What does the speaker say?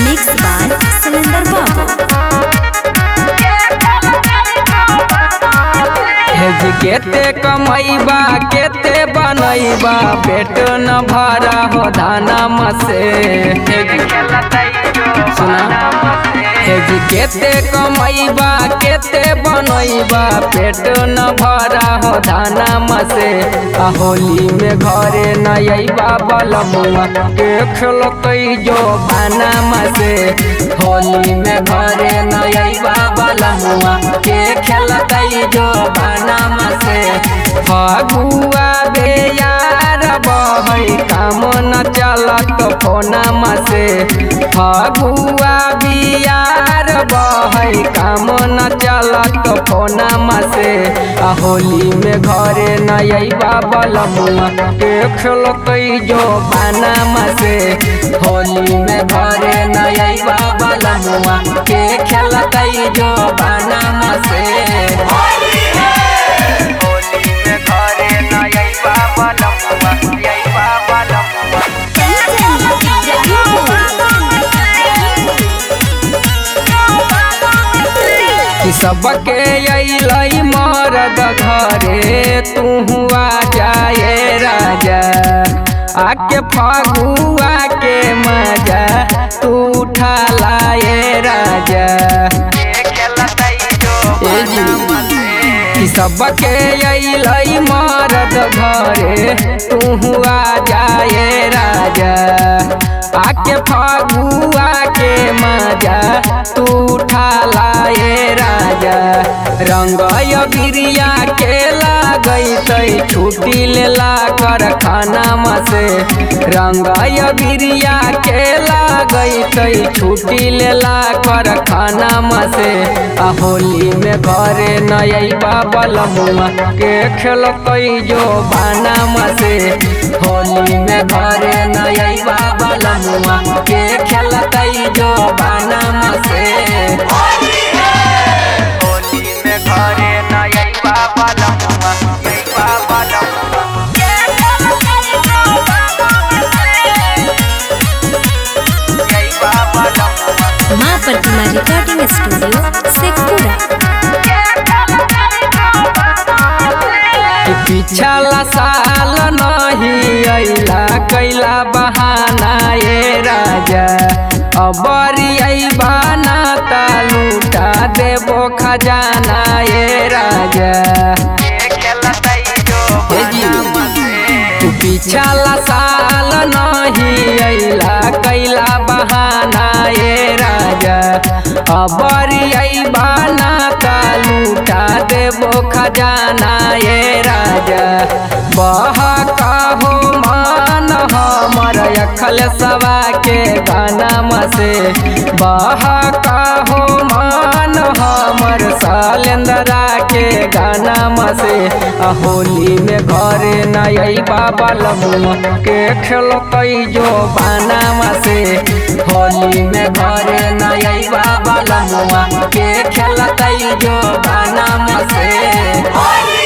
Mix by Surendra बाबू। केते कमैबा केते बनैबा पेट न भरा हो धानमा से। सुना केते कमैबा केते बनैबा पेट न भरा हो धानमा से। होली में घरे न अइबा बलमुआ के खेलकै जो बानामा से। होली में घरे न अइबा बलमुआ के खेलकै जो बानामा से। फगुआ बेयार बहै काम न चलत फोनमा से। फगुआ बियार बहै काम न चलत फोनमा से। होली में घरे न अइबा बलमुआ के खेलकै जो बानामा से। होली में घरे न अइबा बलमुआ के खेलकै जो बानामा से। सबके अइलै मरद घरे तू हुआ जाए राजा। आके फगुआ के मजा तू उठा लाए राजा। सबके अइलै मरद घरे तू हुआ जाए राजा। आके फगुआ के मजा तू उठा लाए राजा। रंग बिरिया के लागै छुट्टी लेला कर खानामा से। रंग बिरिया के लागै छुट्टी लेला कर खानामा से। होली में घरे न अइबा बलमुआ के खेलकै जो बानामा से। होली में घरे न अइबा बलमुआ के खेलकै जो बानामा से। माँ प्रतिमा रिकॉर्डिंग स्टूडियो शेखपुरा। पिछला साल नहीं अइला कैला बहाना ये राजा। अबरी अइबा ना ता लूटा देबो खजाना ये राजा। पिछला साल नहीं अइला कैला बहाना ये राजा। अबरी अइबा ना ता लूटा देबो खजाना ये राजा। बहका हो मान हमर अखल सवा के गानामा से। बहका हो मान हमर सालेंद्रा के गानामा से। होली में घरे न अइबा बलमुआ के खेलकै जो बानामा से। होली में घरे न अइबा बलमुआ के खेलकै जो बानामा से।